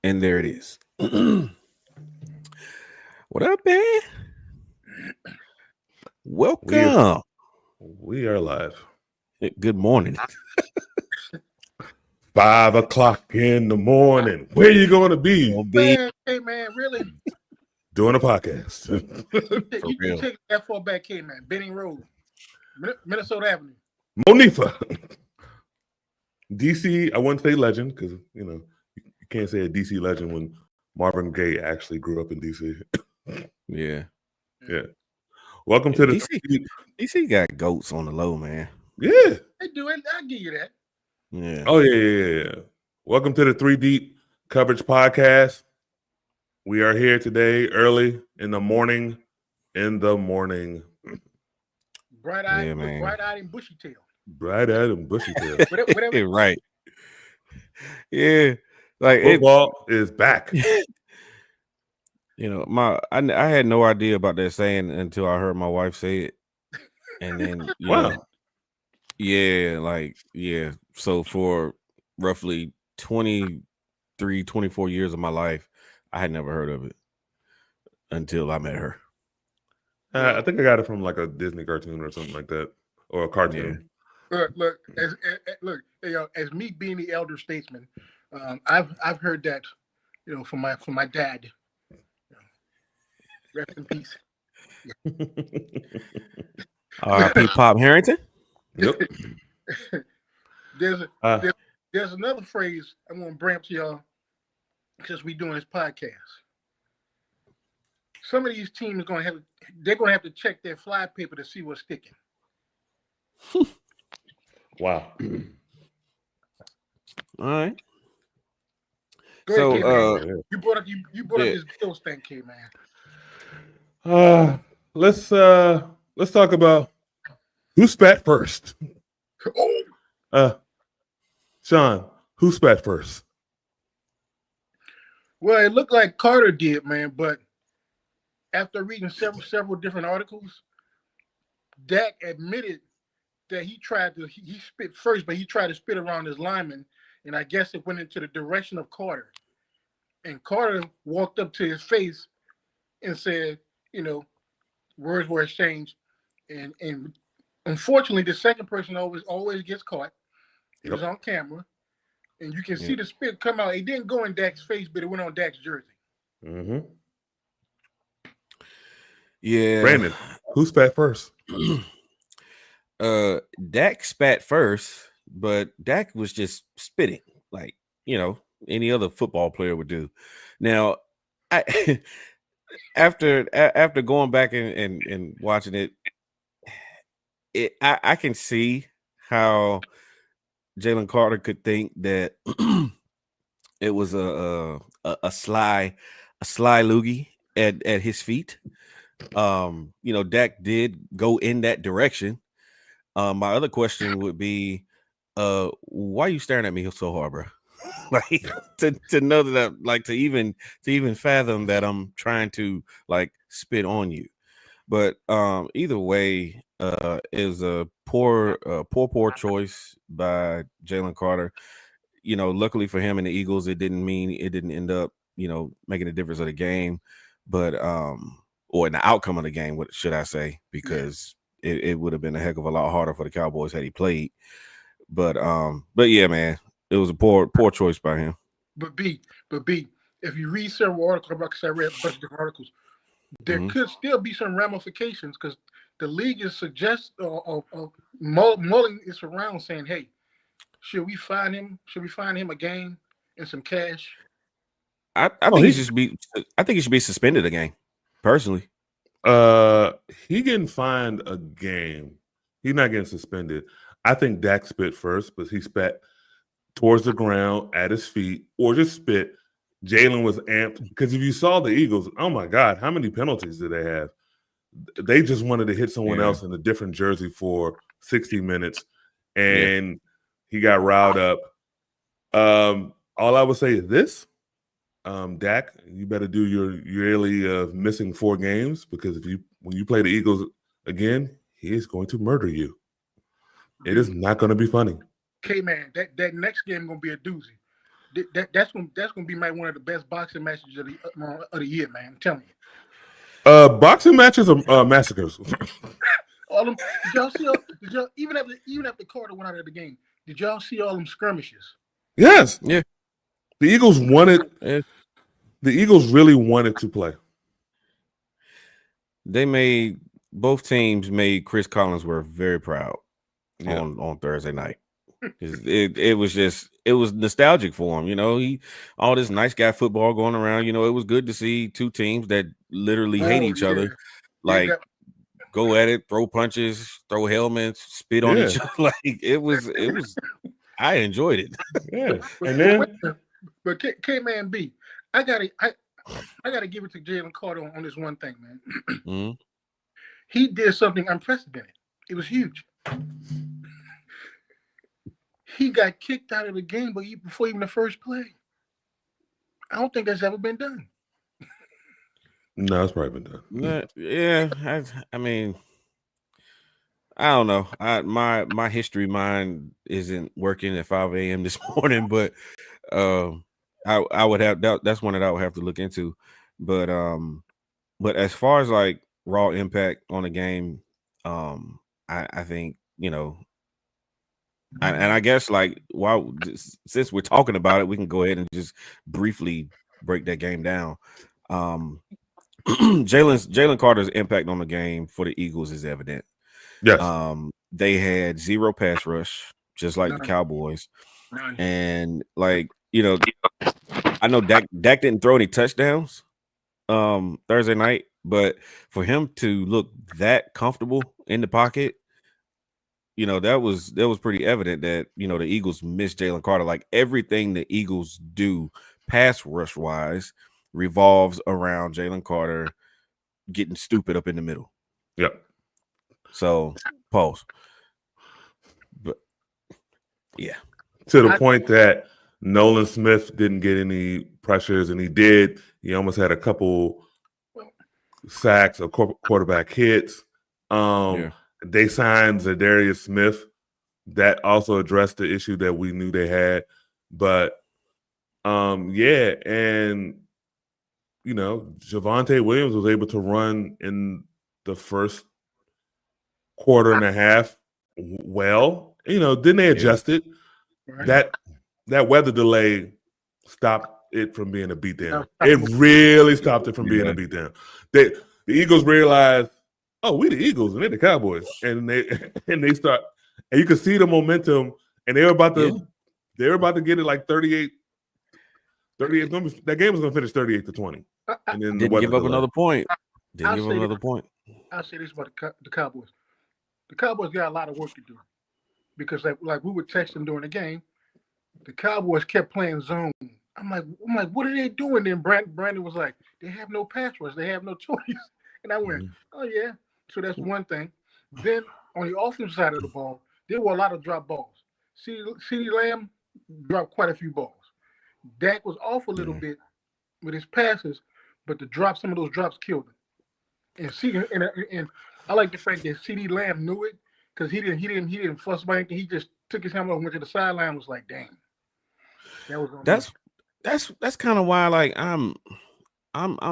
And there it is. What up, man? Welcome. We are live. Good morning. 5 o'clock in the morning. Where you going to be? Man, hey man, really? Doing a podcast. You take that far back, hey man. Benning Road, Minnesota Avenue. Monifa. DC, I wouldn't say legend because, you can't say a DC legend when Marvin Gaye actually grew up in DC. Yeah. Yeah. Welcome to the DC got goats on the low, man. Yeah. They do it. I'll give you that. Yeah. Oh, yeah. Welcome to the 3 Deep Coverage Podcast. We are here today early in the morning. Bright-eyed, Yeah, man. bright-eyed and bushy tail. Bright-eyed and bushy tail. Whatever. Right. Yeah. Like football is back. I had no idea about that saying until I heard my wife say it. And then Wow. So for roughly 23, 24 years of my life, I had never heard of it until I met her. I think I got it from like a Disney cartoon or something like that, or a cartoon. Yeah. Look, as me being the elder statesman, I've heard that, from my dad. Rest in peace. R.I.P. Pop Harrington. Yep. There's another phrase I'm gonna bring up to y'all because we doing this podcast. Some of these teams they're gonna have to check their fly paper to see what's sticking. Wow. All right. Go ahead, So K-Man. You brought up this Bills thing, K-Man. Let's talk about who spat first. Sean, who spat first? Well, it looked like Carter did, man, but after reading several different articles, Dak admitted that he spit first, but he tried to spit around his lineman, and I guess it went into the direction of Carter. And Carter walked up to his face and said, words were exchanged, and unfortunately, the second person always gets caught. It was on camera, and you can see the spit come out. It didn't go in Dak's face, but it went on Dak's jersey. Mm-hmm. Yeah. Brandon, who spat first? Dak spat first, but Dak was just spitting like, any other football player would do. Now, after going back and watching it, I can see how Jalen Carter could think that it was a sly loogie at his feet. Dak did go in that direction. My other question would be, why are you staring at me so hard, bro? Like to know that to even fathom that I'm trying to spit on you. But either way, is a poor choice by Jalen Carter. Luckily for him and the Eagles, it didn't end up making a difference of the game, but or in the outcome of the game, what should I say? Because it would have been a heck of a lot harder for the Cowboys had he played. But yeah, man, it was a poor choice by him. But B, if you read several articles, because I read a bunch of different articles, there could still be some ramifications because the league is mulling this around, saying, "Hey, should we fine him? Should we fine him a game and some cash?" I think he should be. I think he should be suspended a game. Personally, he getting fined a game. He's not getting suspended. I think Dak spit first, but he spat towards the ground at his feet, or just spit. Jalen was amped because if you saw the Eagles, oh my God, how many penalties did they have? They just wanted to hit someone else in a different jersey for 60 minutes, and he got riled up. All I would say is this. Dak, you better do your yearly missing 4 games because when you play the Eagles again, he is going to murder you. It is not going to be funny. K-Man, that next game going to be a doozy That's gonna be one of the best boxing matches of the year, man. I'm telling you. Boxing matches are massacres. All them. Did y'all see? Did y'all even after Carter went out of the game? Did y'all see all them skirmishes? Yes. Yeah. The Eagles wanted. Yeah. The Eagles really wanted to play. Both teams made Chris Collinsworth very proud on Thursday night. It was nostalgic for him, all this nice guy football going around. It was good to see two teams that literally hate each other, like go at it, throw punches, throw helmets, spit on each other. Like it was. I enjoyed it. Yeah, and then but K-Man B, I gotta give it to Jalen Carter on this one thing, man. Mm-hmm. He did something unprecedented. It was huge. He got kicked out of the game before even the first play. I don't think that's ever been done. No, it's probably been done. Yeah, I mean, I don't know. My history mind isn't working at 5 a.m. this morning, but I would have that's one that I would have to look into. But as far as like raw impact on the game, I think and I guess like since we're talking about it, we can go ahead and just briefly break that game down. Jalen Carter's impact on the game for the Eagles is evident. Yes. They had zero pass rush, just like the Cowboys. And like, I know Dak didn't throw any touchdowns Thursday night, but for him to look that comfortable in the pocket, that was pretty evident that, the Eagles missed Jalen Carter. Like everything the Eagles do pass rush wise revolves around Jalen Carter getting stupid up in the middle. Yep. So pause. But yeah. To the point that Nolan Smith didn't get any pressures, and he did. He almost had a couple sacks or quarterback hits. They signed Zadarius Smith. That also addressed the issue that we knew they had. But and Javonte Williams was able to run in the first quarter and a half well. Then they adjusted. Right. That weather delay stopped it from being a beatdown. It really stopped it from being a beatdown. The Eagles realized, oh, we the Eagles and they're the Cowboys, and they start, and you can see the momentum, and they were about to get it like 38. That game was going to finish 38-20, and then didn't give up another point. I'll say this about the Cowboys. The Cowboys got a lot of work to do because, like we were texting during the game, the Cowboys kept playing zone. I'm like, what are they doing? Then Brandon was like, they have no pass rush, they have no choice, and I went, oh yeah. So that's one thing. Then on the offensive side of the ball, there were a lot of drop balls. CeeDee Lamb dropped quite a few balls. Dak was off a little bit with his passes, but some of those drops killed him. And I like the fact that CeeDee Lamb knew it because he didn't fuss about anything. He just took his helmet and went to the sideline. Was like, damn. That's kind of why like I'm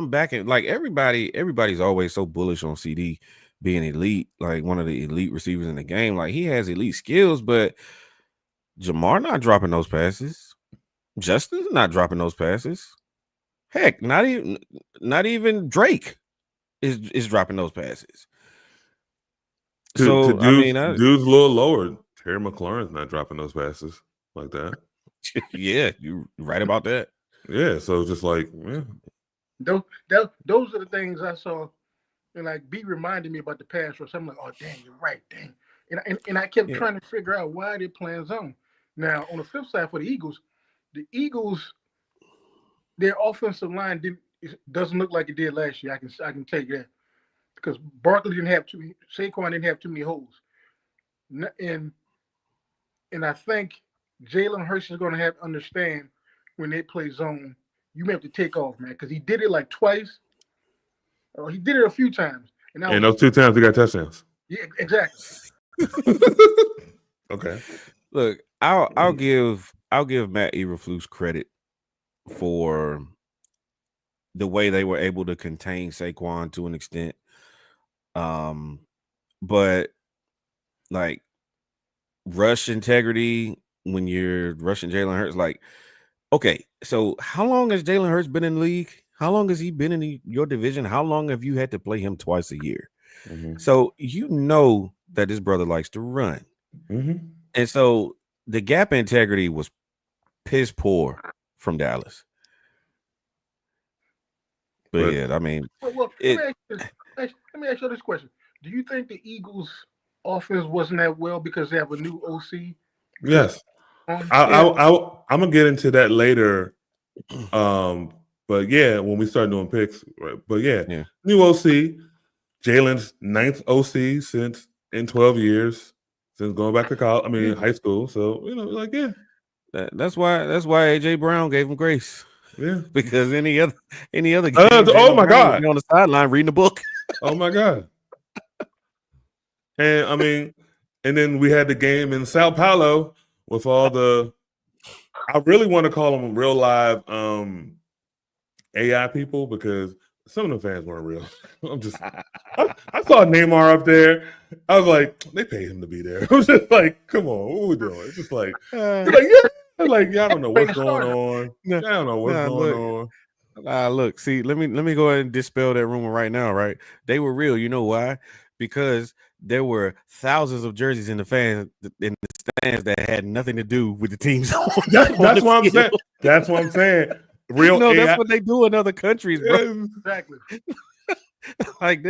backing like everybody's always so bullish on CD being elite, like one of the elite receivers in the game. Like he has elite skills, but Jamar not dropping those passes. Justin's not dropping those passes. Heck, not even Drake is dropping those passes. Dude's a little lower. Terry McLaurin's not dropping those passes like that. Yeah, you're right about that. Yeah, so just like those are the things I saw, and like B reminded me about the pass rush. I'm like, oh dang, you're right, dang. And I kept trying to figure out why they're playing zone. Now on the flip side for the Eagles, their offensive line doesn't look like it did last year. I can tell you that because Barkley Saquon didn't have too many holes, and I think Jalen Hurts is going to have to understand when they play zone, you may have to take off, man, because he did it like twice. He did it a few times, and those 2 times he got touchdowns. Yeah, exactly. Okay. Look, I'll give Matt Eberflus credit for the way they were able to contain Saquon to an extent. But like rush integrity when you're rushing Jalen Hurts, like, okay, so how long has Jalen Hurts been in the league? How long has he been in your division? How long have you had to play him twice a year? Mm-hmm. So you know that his brother likes to run. Mm-hmm. And so the gap integrity was piss poor from Dallas. But yeah, I mean, well let me ask you this question. Do you think the Eagles' offense wasn't that well because they have a new OC? Yes. I'm gonna get into that later. But yeah, when we start doing picks, right? But yeah, new OC, Jalen's 9th OC since in 12 years, since going back to college. I mean, high school. So like that's why AJ Brown gave him grace. Yeah, because any other game, oh my God, would be on the sideline reading a book. Oh my God. And I mean, and then we had the game in Sao Paulo with all the. I really want to call them real live AI people because some of the fans weren't real. I'm just, I saw Neymar up there. I was like, they paid him to be there. I was just like, come on, what are we doing? It's just like, y'all don't know what's going on. I don't know what's going on. Look, see, let me go ahead and dispel that rumor right now. Right, they were real. You know why? Because there were thousands of jerseys in the stands that had nothing to do with the teams. That's what I'm saying. That's what I'm saying. Real, that's what they do in other countries, bro. Exactly. Like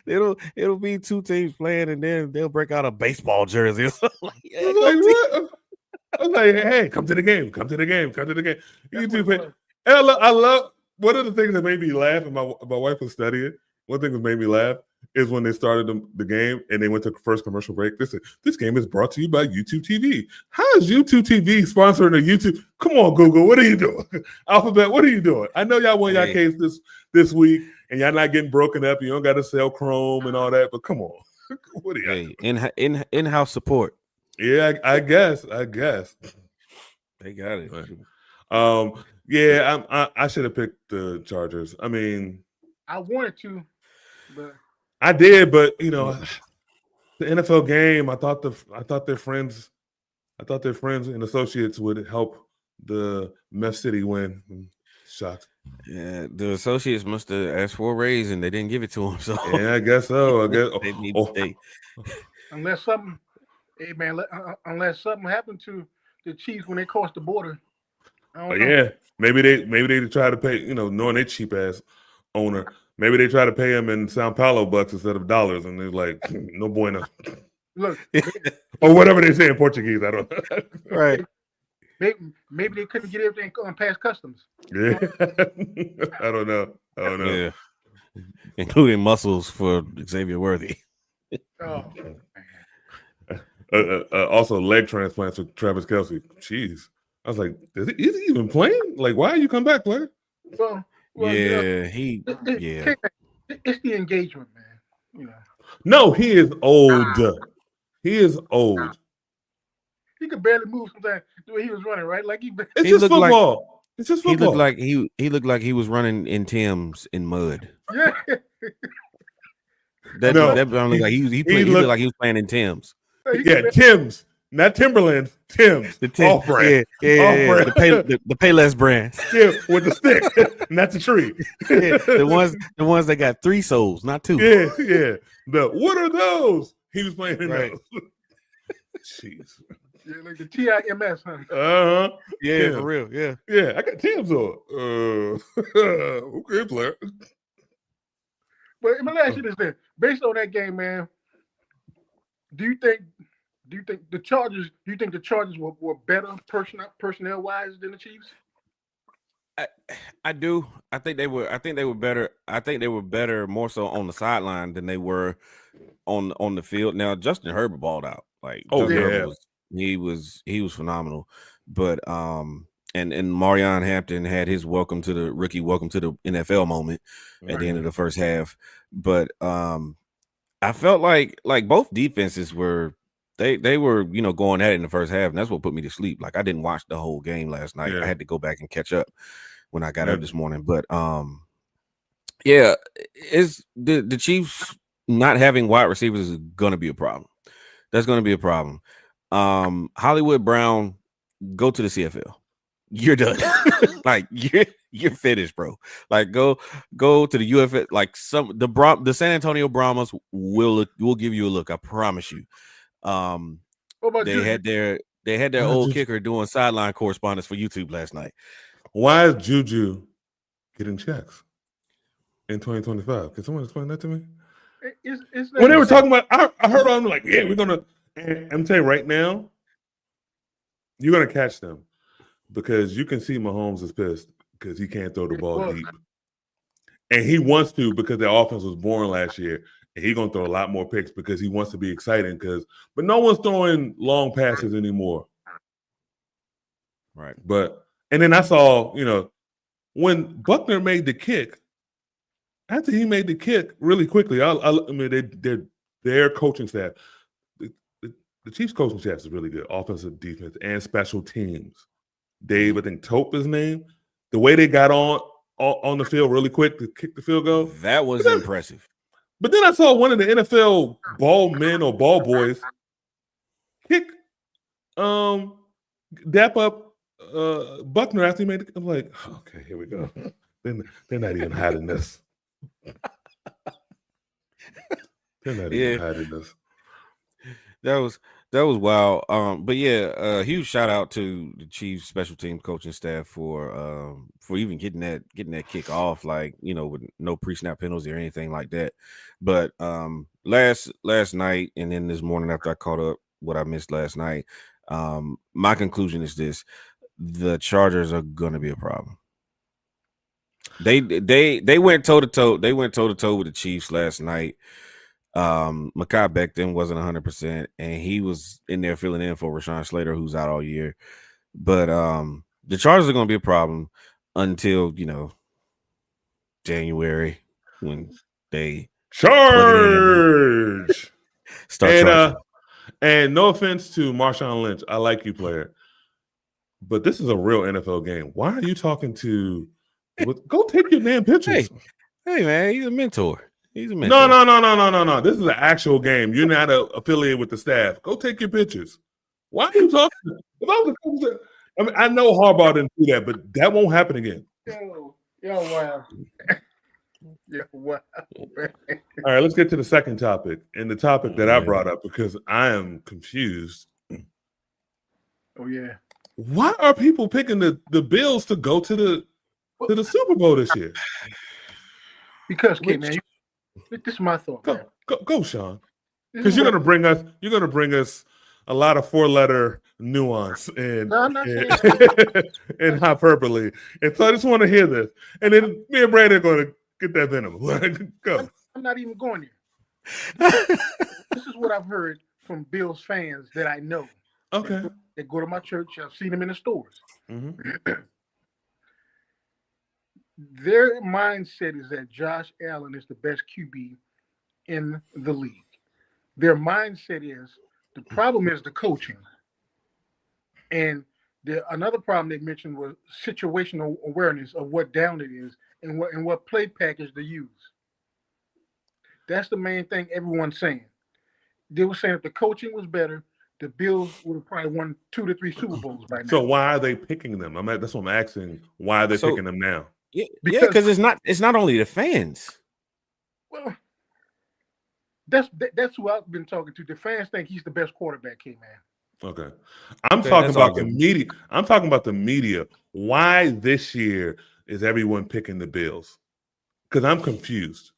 it'll be two teams playing, and then they'll break out a baseball jersey. What? I was like, hey, come to the game. Come to the game. Come to the game. You two play. And I love one of the things that made me laugh, and my wife was studying. One thing that made me laugh is when they started the game and they went to the first commercial break. They said, this game is brought to you by YouTube TV. How is YouTube TV sponsoring a YouTube? Come on, Google. What are you doing? Alphabet, what are you doing? I know y'all won y'all case this week and y'all not getting broken up. You don't got to sell Chrome and all that, but come on. What are y'all doing? In-house support. Yeah, I guess. They got it. Yeah, I should have picked the Chargers. I mean, I wanted to, but I did, but the NFL game, I thought their friends and associates would help the Mess City win. Shocked. Yeah, the associates must have asked for a raise and they didn't give it to them. So yeah, I guess so. Unless something, hey man, unless something happened to the Chiefs when they crossed the border. I don't know. Yeah, maybe they try to pay. Knowing they cheap ass owner. Maybe they try to pay him in Sao Paulo bucks instead of dollars, and they're like, no bueno. Look, or whatever they say in Portuguese. I don't know. Right. Maybe they couldn't get everything past customs. Yeah. I don't know. Yeah. Including muscles for Xavier Worthy. Oh. Also, leg transplants with Travis Kelce. Jeez. I was like, is he even playing? Like, why you come back, player? Well, it's the engagement, man. No, he is old. He is old. He could barely move sometimes the way he was running, right? Like it's just football. It's just football. He looked like he was running in Tim's in mud. Yeah. He looked like he was playing in Tim's. Yeah, Tim's. Not Timberlands, Tim's. The Tim's brand. Yeah. The Payless brand. Yeah, with the stick, not the tree. Yeah, the ones that got 3 soles, not 2. Yeah. What are those? He was playing in those. Jeez. Yeah, like the TIMS, huh? Yeah, Tim. for real. Yeah. Yeah, I got Tim's on. Okay, player. But let me ask you this then. Based on that game, man, do you think the Chargers were better personnel wise than the Chiefs? I do. I think they were better. I think they were better more so on the sideline than they were on the field. Now Justin Herbert balled out. Like Herbert was phenomenal. But and Marion Hampton had his welcome to the NFL moment at the end of the first half. But I felt like both defenses were They were, going at it in the first half, and that's what put me to sleep. Like I didn't watch the whole game last night. Yeah. I had to go back and catch up when I got Yeah. up this morning. But yeah, is the Chiefs not having wide receivers is gonna be a problem. That's gonna be a problem. Hollywood Brown, go to the CFL. You're done. Like you're finished, bro. Like go to the UFL. Like the San Antonio Brahmas will give you a look. I promise you. What about They Juju? had their old kicker doing sideline correspondence for YouTube last night. Why is Juju getting checks in 2025? Can someone explain that to me? When they were talking about, I heard them like, yeah, we're gonna. And I'm telling you right now, you're gonna catch them because you can see Mahomes is pissed because he can't throw the ball deep, and he wants to because their offense was born last year, and he's gonna throw a lot more picks because he wants to be exciting. But no one's throwing long passes anymore, right? And then I saw, when Buckner made the kick. After he made the kick really quickly, I mean, their coaching staff, the Chiefs coaching staff is really good, offensive, defense, and special teams. Dave, I think Tope is his name. The way they got on the field really quick to kick the field goal. That was impressive. But then I saw one of the NFL ball men or ball boys kick, dap up Buckner after he made it. I'm like, okay, here we go. They're not even hiding this. They're not even hiding this. That was wild. But yeah, huge shout out to the Chiefs special team coaching staff for even getting that kick off, like, with no pre-snap penalty or anything like that. But last night and then this morning after I caught up what I missed last night, my conclusion is this: the Chargers are gonna be a problem. They went toe to toe. They went toe to toe with the Chiefs last night. Mekhi Becton wasn't 100%, and he was in there filling in for Rashawn Slater, who's out all year. But the Chargers are going to be a problem until January when they charge start charging. And no offense to Marshawn Lynch, I like you, player, but this is a real NFL game. Why are you talking to? Go take your damn pictures. Hey man, he's a mentor. He's a mentor. No. This is an actual game. You're not affiliated with the staff. Go take your pictures. Why are you talking? I mean, I know Harbaugh didn't do that, but that won't happen again. Yo, wow. Yeah, wow. All right, let's get to the second topic, and the topic that I brought up because I am confused. Oh yeah. Why are people picking the Bills to go to the Super Bowl this year? Because, man, this is my thought. Go, Sean. Because you're gonna bring us a lot of 4-letter nuance and hyperbole. And so I just want to hear this. And then me and Brandon are gonna get that venom. Go. I'm not even going there. This is what I've heard from Bills fans that I know. Okay. They go to my church. I've seen them in the stores. Mm-hmm. Their mindset is that Josh Allen is the best QB in the league. Their mindset is the problem is the coaching. And another problem they mentioned was situational awareness of what down it is and what play package to use. That's the main thing everyone's saying. They were saying if the coaching was better, the Bills would have probably won 2 to 3 Super Bowls by now. So why are they picking them? That's what I'm asking. Why are they picking them now? Yeah, because it's not only the fans. Well, that's who I've been talking to. The fans think he's the best quarterback, man. Okay. I'm talking about the media. I'm talking about the media. Why this year is everyone picking the Bills? Because I'm confused.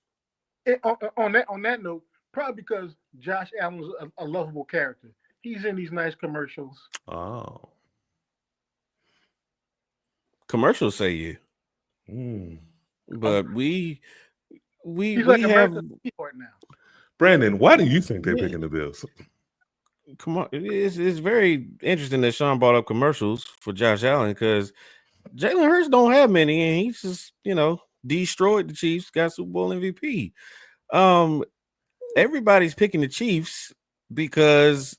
On that note, probably because Josh Allen's a lovable character. He's in these nice commercials. Oh. Commercials say you. But we like have right now. Brandon, why do you think they're picking the Bills? Come on, it's very interesting that Sean brought up commercials for Josh Allen because Jalen Hurts don't have many, and he's just destroyed the Chiefs, got Super Bowl MVP. Everybody's picking the Chiefs because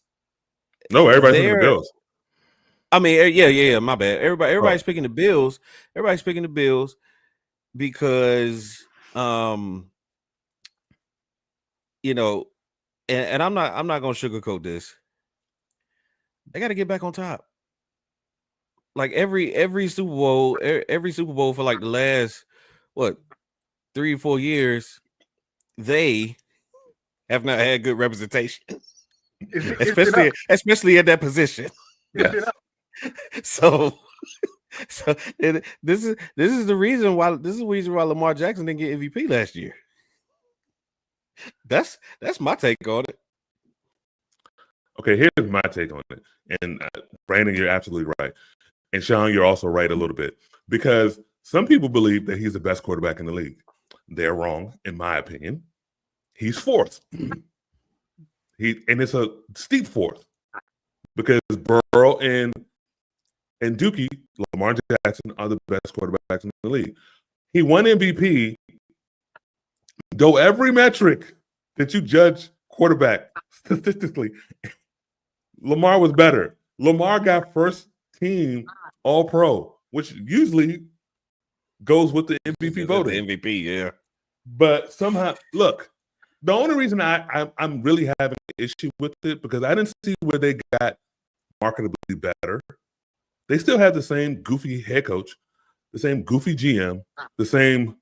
No, everybody's picking the Bills. I mean, yeah. My bad. Everybody's picking the Bills. Everybody's picking the Bills because, you know, and I'm not gonna sugarcoat this. They got to get back on top. Like every Super Bowl, for like the last 3 or 4 years, they have not had good representation, especially at that position. Yeah. So this is the reason why Lamar Jackson didn't get MVP last year. That's my take on it. Okay, here's my take on it. And Brandon, you're absolutely right. And Sean, you're also right a little bit. Because some people believe that he's the best quarterback in the league. They're wrong, in my opinion. He's fourth. And it's a steep fourth. Because Burrow and Dookie, Lamar Jackson, are the best quarterbacks in the league. He won MVP, though every metric that you judge quarterback statistically, Lamar was better. Lamar got first team All-Pro, which usually goes with the MVP voting. The MVP, yeah. But somehow, look, the only reason I'm really having an issue with it because I didn't see where they got marketably better. They still have the same goofy head coach, the same goofy GM, the same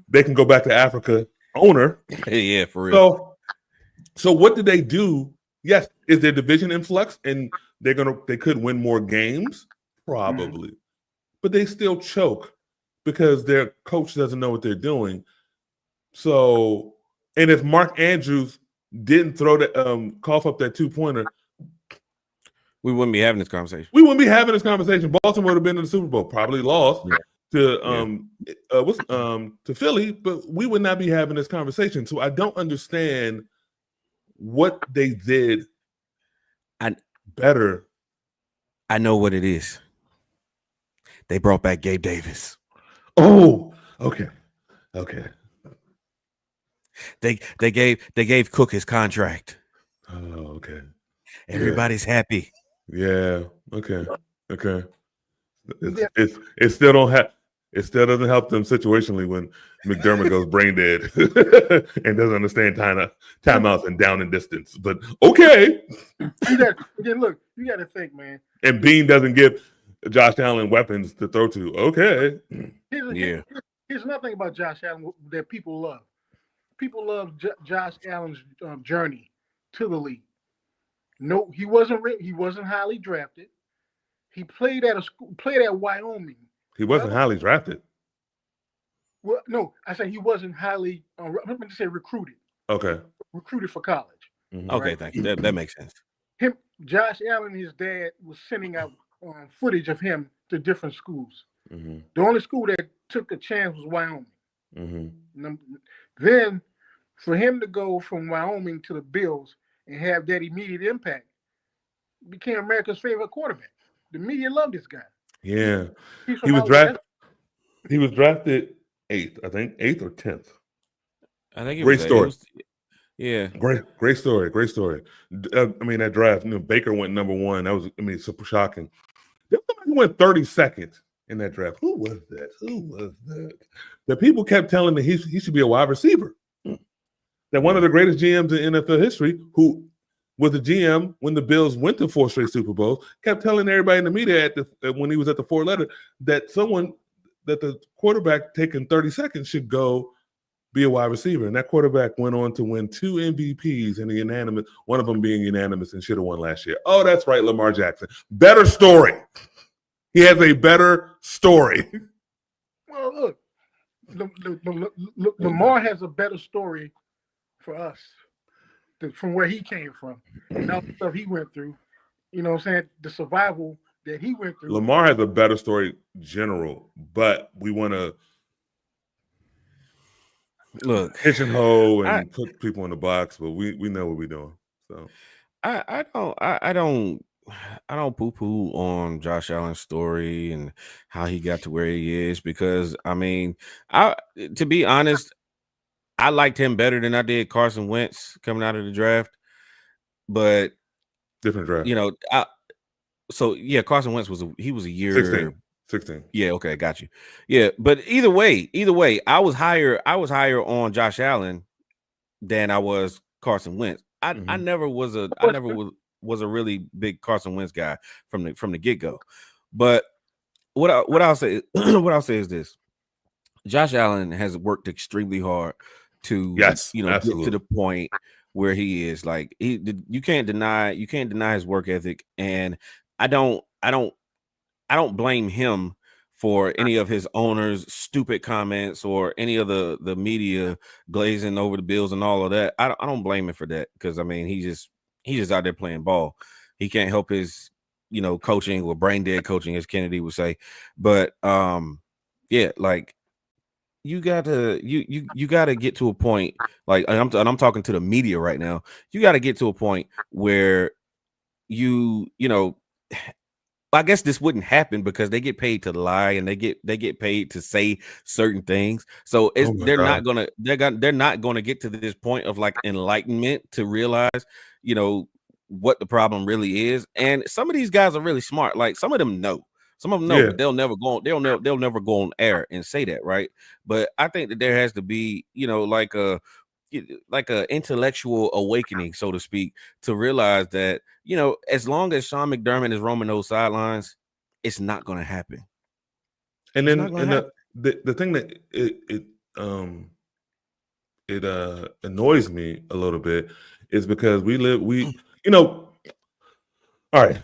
they can go back to Africa owner. Yeah, for real. So what did they do? Yes, is their division in flux and they could win more games? Probably. But they still choke because their coach doesn't know what they're doing. So, and if Mark Andrews didn't throw that cough up that 2-pointer, we wouldn't be having this conversation. Baltimore would have been in the Super Bowl, probably lost to Philly, but we would not be having this conversation. So I don't understand what they did better. I know what it is. They brought back Gabe Davis. Oh, okay. They gave Cook his contract. Oh, okay. Everybody's happy. Yeah. Okay. It still don't have. It still doesn't help them situationally when McDermott goes brain dead and doesn't understand timeouts and down and distance. But okay. You got to think, man. And Bean doesn't give Josh Allen weapons to throw to. Okay. Here's nothing about Josh Allen that people love. People love Josh Allen's journey to the league. No, he wasn't highly drafted. He played at Wyoming. He wasn't highly drafted. Well, no, I said he wasn't highly. Let me say recruited. Okay. Recruited for college. Mm-hmm. Okay, thank you. That makes sense. Josh Allen, his dad was sending out footage of him to different schools. Mm-hmm. The only school that took a chance was Wyoming. Mm-hmm. Then, for him to go from Wyoming to the Bills and have that immediate impact, became America's favorite quarterback. The media loved this guy. Yeah, he was drafted 8th, I think 8th or 10th. I think great story. Great story. I mean, that draft, Baker went number 1. That was, super shocking. He went 32nd in that draft. Who was that? The people kept telling me he should be a wide receiver. That one of the greatest GMs in NFL history, who was the GM when the Bills went to 4 straight Super Bowls, kept telling everybody in the media when he was at the 4th letter that the quarterback taking 30 seconds should go be a wide receiver. And that quarterback went on to win 2 MVPs and unanimous, one of them being unanimous and should have won last year. Oh, that's right, Lamar Jackson. Better story. He has a better story. Well, look, Lamar has a better story for us from where he came from and all the stuff he went through. You know what I'm saying? The survival that he went through. Lamar has a better story general, but we want to pigeonhole and put people in the box, but we know what we're doing. So I don't poo-poo on Josh Allen's story and how he got to where he is because to be honest, I liked him better than I did Carson Wentz coming out of the draft but Different draft. Carson Wentz was a year 16. Yeah, okay, got you. Yeah, but either way, I was higher on Josh Allen than I was Carson Wentz. I never was a really big Carson Wentz guy from the get-go. But what I'll say is this. Josh Allen has worked extremely hard to get to the point where he is. Like you can't deny his work ethic, and I don't blame him for any of his owners' stupid comments or any of the media glazing over the Bills and all of that. I don't blame him for that, because I mean he's just out there playing ball. He can't help his coaching, or brain dead coaching, as Kennedy would say. But like you gotta get to a point, like, and I'm talking to the media right now. You got to get to a point where I guess this wouldn't happen because they get paid to lie, and they get paid to say certain things. So they're not gonna get to this point of like enlightenment to realize, what the problem really is. And some of these guys are really smart. Like some of them know, but they'll never go on air and say that, right? But I think that there has to be, like a intellectual awakening, so to speak, to realize that, as long as Sean McDermott is roaming those sidelines, it's not going to happen. And then the thing that it annoys me a little bit is because all right.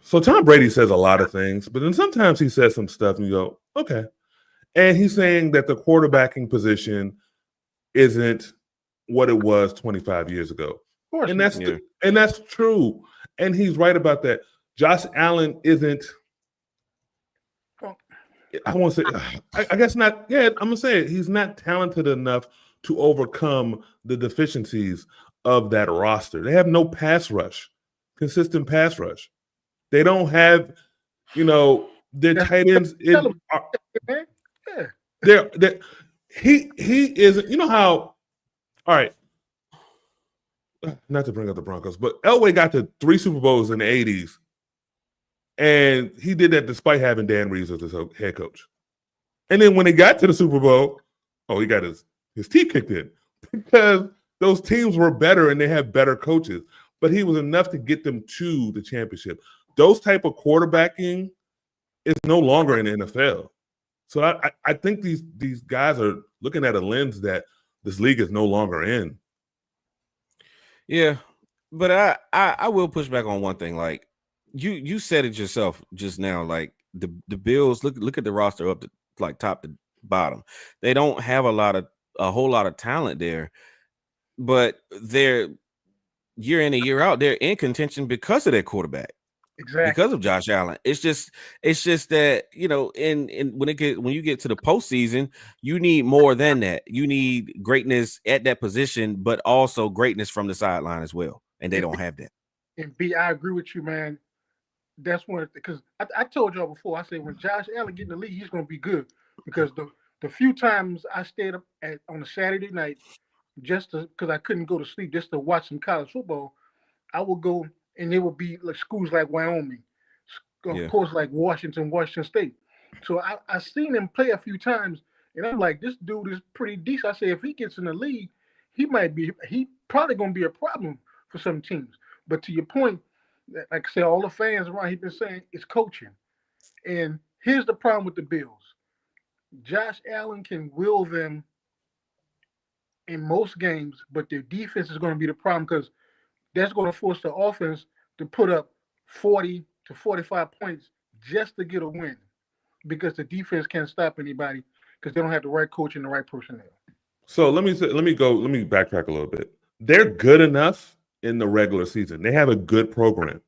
So Tom Brady says a lot of things, but then sometimes he says some stuff and you go, okay. And he's saying that the quarterbacking position isn't what it was 25 years ago. And that's true. And he's right about that. Josh Allen isn't, I won't say, I guess not. Yeah, I'm going to say it. He's not talented enough to overcome the deficiencies of that roster. They have no consistent pass rush. They don't have, their tight ends. He isn't, how, all right, not to bring up the Broncos, but Elway got to 3 Super Bowls in the 80s, and he did that despite having Dan Reeves as his head coach. And then when he got to the Super Bowl, he got his teeth kicked in because those teams were better and they have better coaches. But he was enough to get them to the championship. Those type of quarterbacking is no longer in the NFL. So I think these guys are looking at a lens that this league is no longer in. Yeah, but I will push back on one thing. Like you said it yourself just now. Like the Bills, look at the roster up to like top to bottom. They don't have a whole lot of talent there, but they're year in and year out, they're in contention because of their quarterback. Exactly. Because of Josh Allen. It's just that, when you get to the postseason, you need more than that. You need greatness at that position, but also greatness from the sideline as well. And they don't have that. And B, I agree with you, man. That's one because I told y'all before, I said when Josh Allen get in the league, he's gonna be good. Because the few times I stayed up on a Saturday night just because I couldn't go to sleep just to watch some college football, I would go and there would be like schools like Wyoming, of course, like Washington State. So I seen him play a few times, and I'm like, this dude is pretty decent. I say if he gets in the league, he probably gonna be a problem for some teams. But to your point, like I said, all the fans around here been saying it's coaching. And here's the problem with the Bills. Josh Allen can will them in most games, but their defense is going to be the problem because that's going to force the offense to put up 40 to 45 points just to get a win because the defense can't stop anybody because they don't have the right coach and the right personnel. So let me backtrack a little bit. They're good enough in the regular season. They have a good program.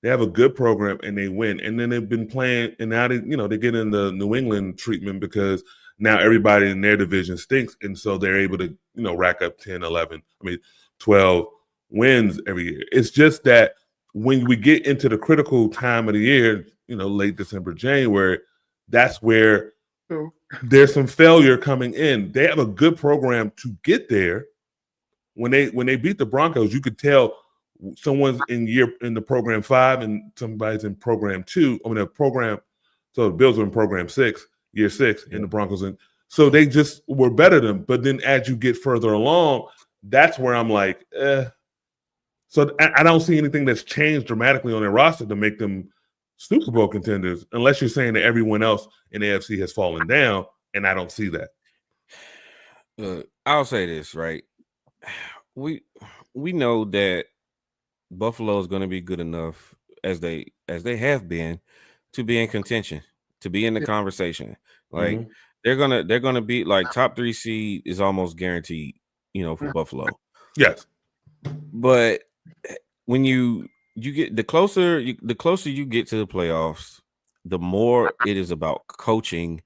And they win. And then they've been playing, and now they get in the New England treatment because now everybody in their division stinks. And so they're able to, rack up 12 wins every year. It's just that when we get into the critical time of the year, late December, January, that's where there's some failure coming in. They have a good program to get there. When they beat the Broncos, you could tell someone's in the program 5 and somebody's in program 2. I mean, a program. So the Bills were in program 6, year 6, and the Broncos in. So they just were better than them. But then as you get further along, that's where I'm like, So I don't see anything that's changed dramatically on their roster to make them Super Bowl contenders, unless you're saying that everyone else in the AFC has fallen down, and I don't see that. I'll say this, right? We know that Buffalo is going to be good enough as they have been to be in contention, to be in the conversation. Like they're gonna be like top 3 seed is almost guaranteed, for Buffalo. Yes, but when you get the closer you get to the playoffs, the more it is about coaching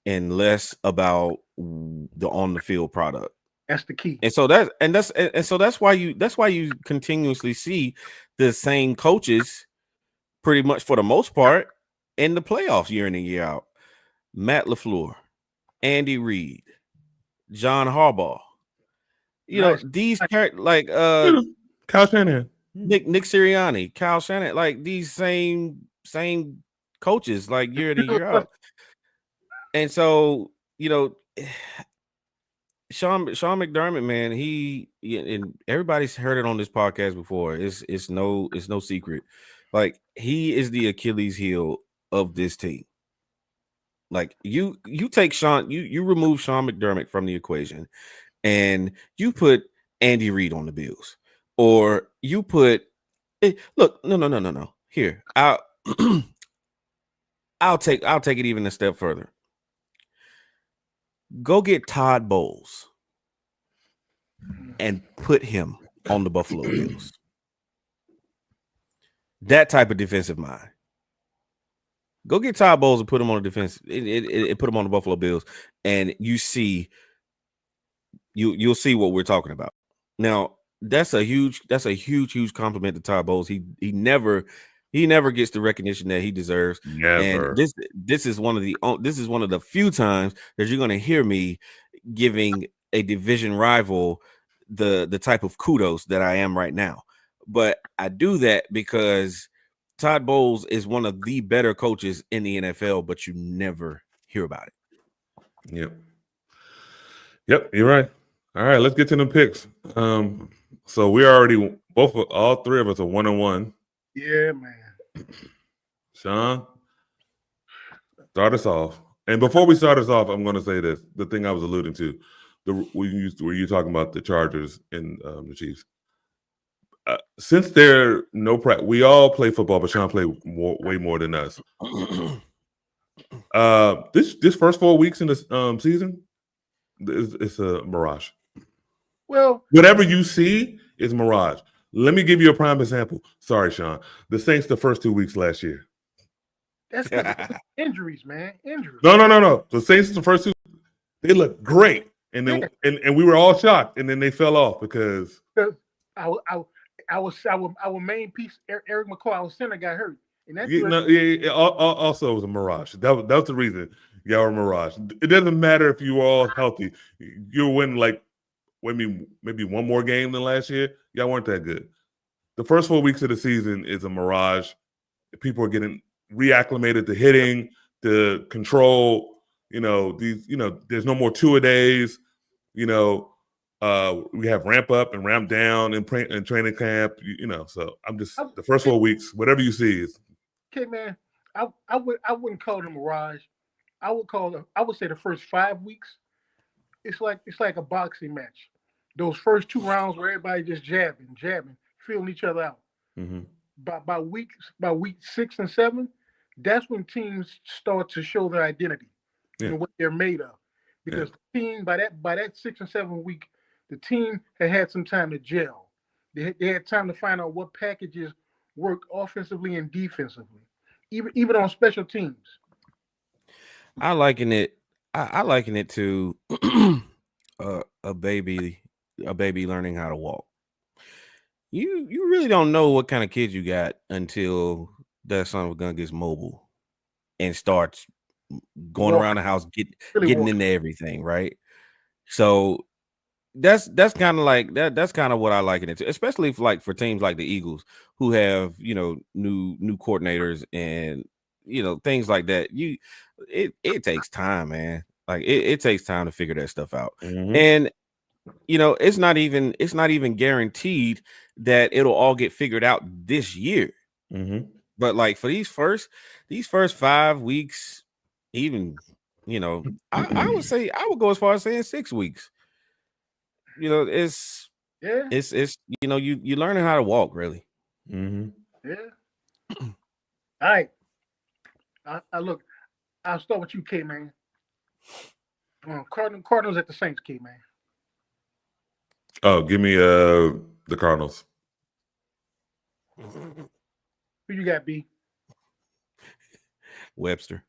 and less about the on the field product. That's the key. And so that's why you continuously see the same coaches pretty much for the most part in the playoffs year in and year out. Matt LaFleur, Andy Reid, John Harbaugh. These like Kyle Shanahan, Nick Sirianni, Kyle Shanahan, like these same coaches like year in and year out. And so, Sean McDermott, man, and everybody's heard it on this podcast before. It's no secret. Like he is the Achilles heel of this team. Like you take you remove Sean McDermott from the equation, and you put Andy Reid on the Bills, or you put look no. Here, I'll take it even a step further. Go get Todd Bowles and put him on the Buffalo Bills. That type of defensive mind. Go get Todd Bowles and put him on the defense. Put him on the Buffalo Bills, and you'll see what we're talking about. Now, that's a huge compliment to Todd Bowles. He never gets the recognition that he deserves. Never. And this is one of the few times that you're going to hear me giving a division rival the type of kudos that I am right now. But I do that because Todd Bowles is one of the better coaches in the NFL, but you never hear about it. Yep, you're right. All right, let's get to them picks. So we're already all 3 of us are 1-1. Yeah, man. Sean, start us off. And before we start us off, I'm going to say this: the thing I was alluding to, were you talking about the Chargers and the Chiefs? Since they're we all play football, but Sean played way more than us. This first 4 weeks in the season, it's a mirage. Well, whatever you see is mirage. Let me give you a prime example. Sorry, Sean. The Saints the first 2 weeks last year. That's injuries, man. Injuries. No. The Saints the first 2, they looked great, and then and we were all shocked, and then they fell off because our main piece, Eric McCoy, our center, got hurt, and that's also it was a mirage. That was the reason y'all were mirage. It doesn't matter if you were all healthy. You'll win like maybe one more game than last year. Y'all weren't that good. The first 4 weeks of the season is a mirage. People are getting reacclimated to hitting, to control. There's no more 2-a-days. We have ramp up and ramp down in training camp. So I'm just the first 4 weeks, whatever you see is. Okay, man. I wouldn't call it a mirage. I would say the first 5 weeks. It's like a boxing match. Those first 2 rounds where everybody just jabbing, feeling each other out. Mm-hmm. By week 6 and 7, that's when teams start to show their identity and what they're made of. Because the team by that 6 and 7 week, the team had some time to gel. They had time to find out what packages work offensively and defensively, even on special teams. I liken it to a baby learning how to walk. You really don't know what kind of kid you got until that son of a gun gets mobile and starts going around the house, getting into everything, right? So that's kind of like that. That's kind of what I liken it to, especially for teams like the Eagles, who have new coordinators and things like that. It takes time, man. Like it takes time to figure that stuff out, and it's not even guaranteed that it'll all get figured out this year. But like for these first 5 weeks, even I would say I would go as far as saying 6 weeks. It's you learning how to walk, really. Yeah. All right. I look. I'll start with you, K man. Cardinals at the Saints, K man. Oh, give me the Cardinals. Who you got, B? Webster.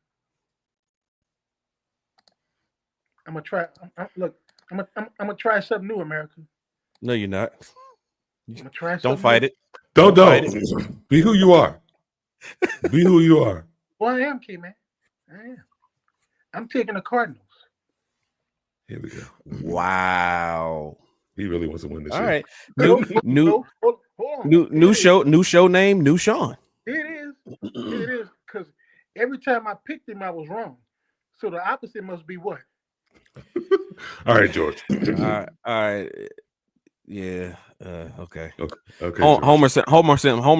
I'm gonna try. Look, I'm gonna try something new, America. No, you're not. I'm gonna try. Don't fight new. it. Don't fight it. Be who you are. Be who you are. Well, I am, K man. I am. I'm taking the Cardinals. Here we go. Wow. He really wants to win this All year. right. Hold on. New show name, New Sean. It is because every time I picked him, I was wrong. So the opposite must be what? All right, George. All right. Yeah. Okay. Okay. Homer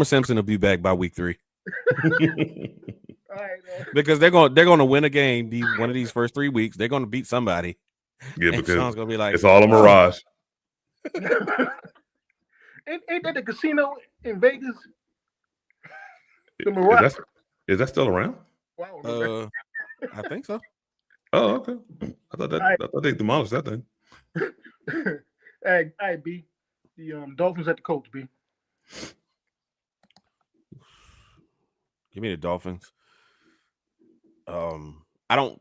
Simpson will be back by week 3. All right, man. Because they're gonna win a game one of these first 3 weeks. They're gonna beat somebody. Yeah, because Sean's gonna be like, it's all a mirage. Ain't that the casino in Vegas? The Mirage. Is that still around? Wow. I think so. Oh, okay. I thought they demolished that thing. Hey, B. The Dolphins at the Colts, B. Give me the Dolphins. I don't,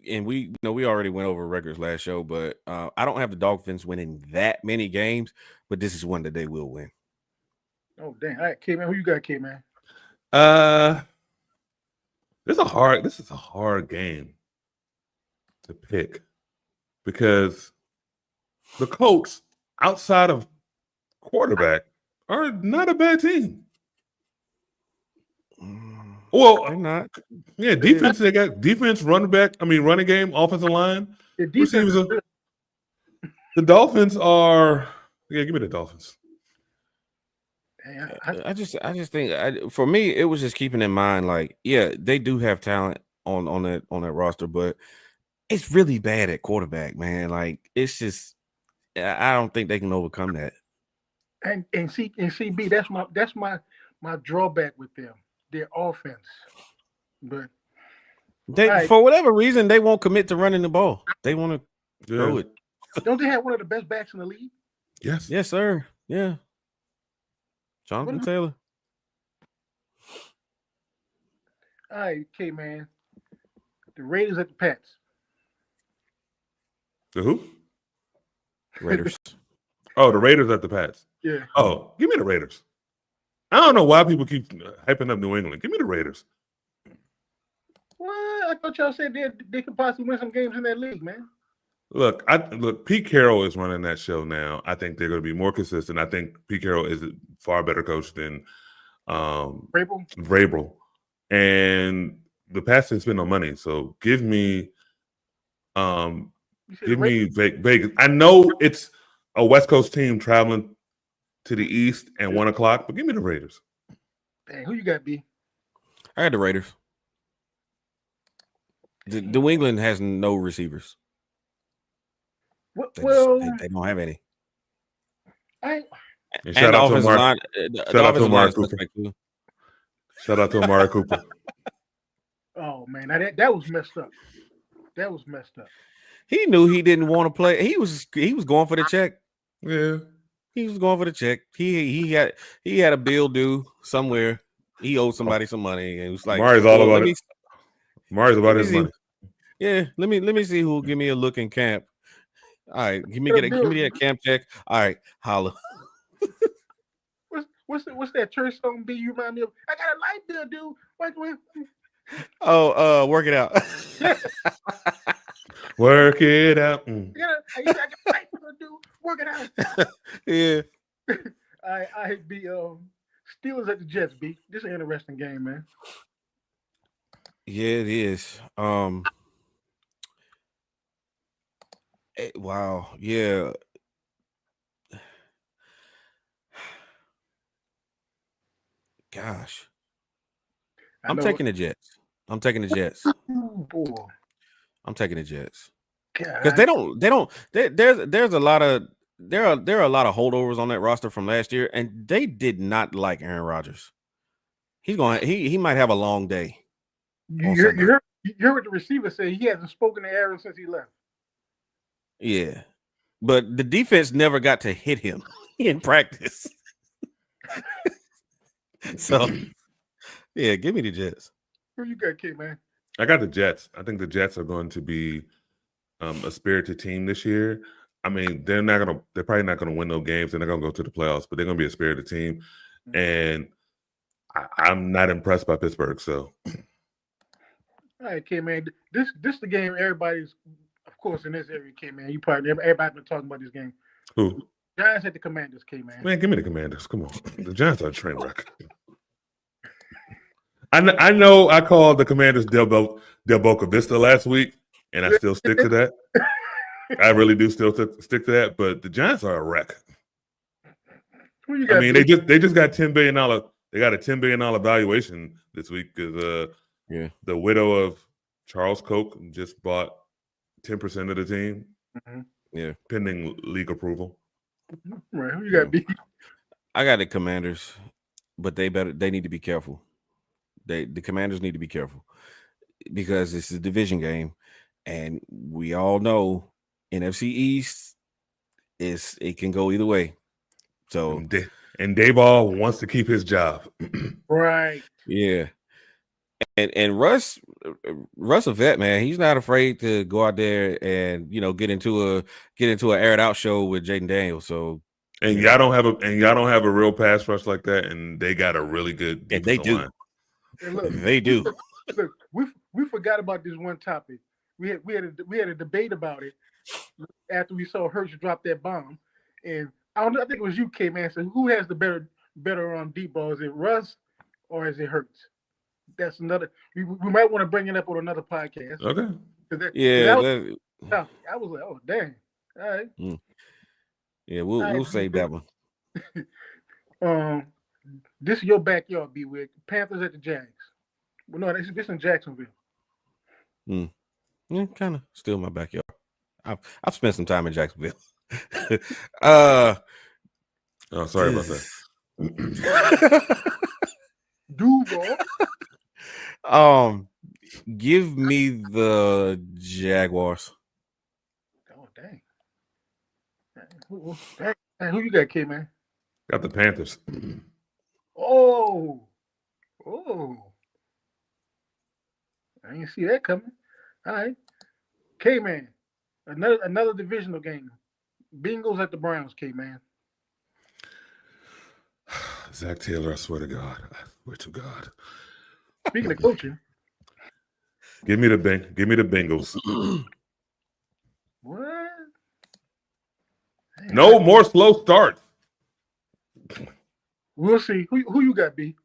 and we already went over records last show, but I don't have the Dolphins winning that many games, but this is one that they will win. Oh, damn. All right, K-Man. Who you got, K-Man? This is a hard game to pick because the Colts, outside of quarterback, are not a bad team. Well, they're not. Yeah, defense. They got defense, running game, offensive line, receivers. The Dolphins are. Yeah, give me the Dolphins. I just think for me it was just keeping in mind, like, yeah, they do have talent on that roster, but it's really bad at quarterback, man. Like, it's just I don't think they can overcome that. And CB, that's my drawback with them. Their offense, but for whatever reason they won't commit to running the ball. They want to throw it. Don't they have one of the best backs in the league? Yes, sir. Yeah, Jonathan Taylor. All right, okay, man. The Raiders at the Pats. The who? Raiders. Oh, the Raiders at the Pats. Yeah. Oh, give me the Raiders. I don't know why people keep hyping up New England. Give me the Raiders. Well, I thought y'all said they could possibly win some games in that league, man. Look, Pete Carroll is running that show now. I think they're going to be more consistent. I think Pete Carroll is a far better coach than Vrabel. And the Pats didn't spend no money. So give me Vegas. I know it's a West Coast team traveling to the East at 1 o'clock, but give me the Raiders. Dang, who you got, B? I had the Raiders. New England has no receivers. They don't have any. Shout out to Amari Cooper. Shout out to Amari Cooper. Oh man, that was messed up. That was messed up. He knew he didn't want to play. He was going for the check. Yeah. He was going for the check. He had a bill due somewhere. He owed somebody some money, and it was like, Mari's all about it. Mari's about his money. Yeah, let me see who'll give me a look in camp. All right, give me that camp check. All right, holla. What's that church song? B, you remind me of? I got a light bill, dude. Wait. Oh, work it out. Work it out. I got a light bill, dude. Work Yeah. I be Steelers at the Jets. B. This is an interesting game, man. Yeah, it is. Wow. Yeah. Gosh. I I'm know. taking the Jets. I'm taking the Jets. Ooh, boy. I'm taking the Jets. Because God. there's a lot of there are a lot of holdovers on that roster from last year, and they did not like Aaron Rodgers. He might have a long day on Sunday. You heard what the receiver say. He hasn't spoken to Aaron since he left. Yeah. But the defense never got to hit him in practice. So yeah, give me the Jets. Who you got, kid, man? I got the Jets. I think the Jets are going to be a spirited team this year. I mean, they're probably not gonna win no games. They're not gonna go to the playoffs, but they're gonna be a spirited team. And I'm not impressed by Pittsburgh. So, all right, kid, man. This the game. Everybody's, of course, in this area, kid, man. Everybody's been talking about this game. Who? Giants at the Commanders, kid, man. Man, give me the Commanders. Come on, the Giants are a train wreck. I know I called the Commanders Del Boca Vista last week, and I still stick to that. I really do still stick to that, but the Giants are a wreck. Who you got? I mean, they just got $10 billion. They got a $10 billion valuation this week because the widow of Charles Koch just bought 10% of the team. Mm-hmm. Yeah, pending league approval. Right, who you got? B? I got the Commanders, but they need to be careful. The Commanders need to be careful because it's a division game, and we all know NFC East it can go either way. So and Dayball wants to keep his job. Right. Yeah. And Russ a vet, man. He's not afraid to go out there and get into an aired out show with Jaden Daniels. So y'all don't have a real pass rush like that, and they got a really good defensive line. And look, they do. Look, we forgot about this one topic. We had a debate about it after we saw Hurts drop that bomb, and I think it was you, K man, said who has the better on deep ball? Is it Russ or is it Hurts? That's another. We might want to bring it up on another podcast. Okay. I was like, oh dang. All right. Yeah, we'll save that one. This is your backyard, B. With Panthers at the Jags. Well, no, this in Jacksonville. Yeah, kind of still my backyard. I've spent some time in Jacksonville. Sorry about that. Duval. Give me the Jaguars. Oh dang! Who you got, K man? Got the Panthers. Oh, I didn't see that coming. All right, K man, another divisional game. Bengals at the Browns, K man. Zach Taylor, I swear to God. Speaking of coaching, give me the Bengals. What? No more slow starts. We'll see. Who you got, B?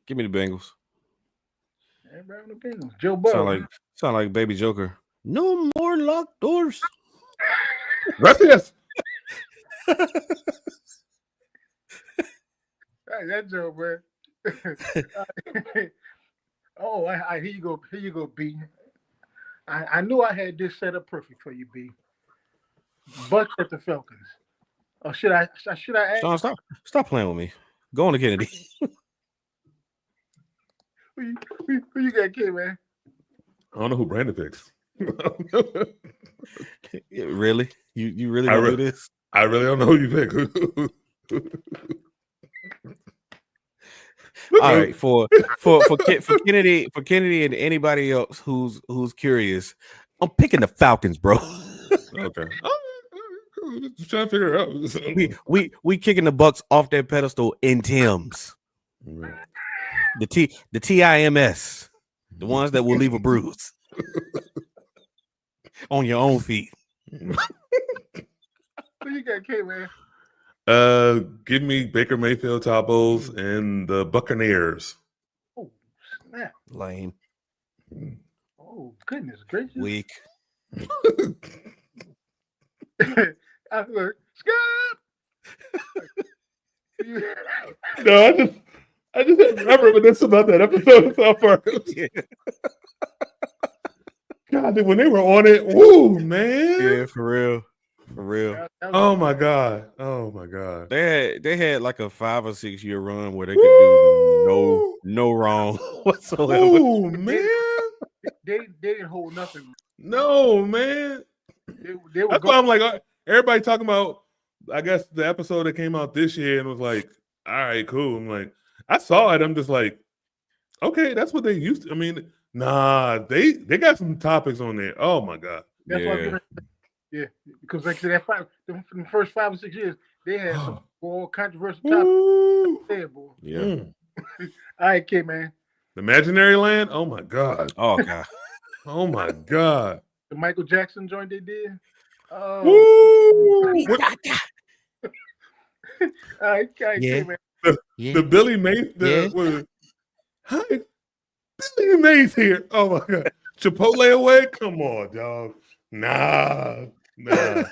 Give me the Bengals. Everybody on the Bengals. Joe Burrow. Sound like Baby Joker. No more locked doors. Gracias. Hey, that joke, man. Oh, I here you go. Here you go, B. I knew I had this set up perfect for you, B. Bucks at the Falcons. Oh, should I ask? Sean, stop playing with me. Go on to Kennedy. Who you got, kid, man? I don't know who Brandon picks. Really? You really want to do this? I really don't know who you pick. All right, for Kennedy and anybody else who's curious, I'm picking the Falcons, bro. Okay. Just trying to figure it out. We kicking the Bucks off their pedestal in Tim's. Right. The TIMS, the ones that will leave a bruise on your own feet. Who you Okay, man. Give me Baker Mayfield, Todd Bowles, and the Buccaneers. Oh, snap. Lame. Oh, goodness gracious. Weak. I look, Scott. No, I just remember this about that episode of South Park. Yeah. God, when they were on it, woo, man. Yeah, for real. For real. Oh my God. Oh my God. They had like a 5 or 6 year run where they could do no wrong whatsoever. Oh man. They didn't hold nothing. No, man. They were That's why I'm like, everybody talking about, I guess, the episode that came out this year and was like, all right, cool. I'm like, I saw it. I'm just like, okay, that's what they used to. I mean, nah, they got some topics on there. Oh my God. That's why. Yeah, because like I said, the first 5 or 6 years, they had some more controversial topics. There, boy. Yeah. All right, kid, man. The Imaginary Land. Oh my God. Oh God. Oh my God. The Michael Jackson joint they did. Oh. All right, Yeah. man. The Billy Mays. Hi, Billy Mays here. Oh my God. Chipotle away? Come on, dog. Nah. Like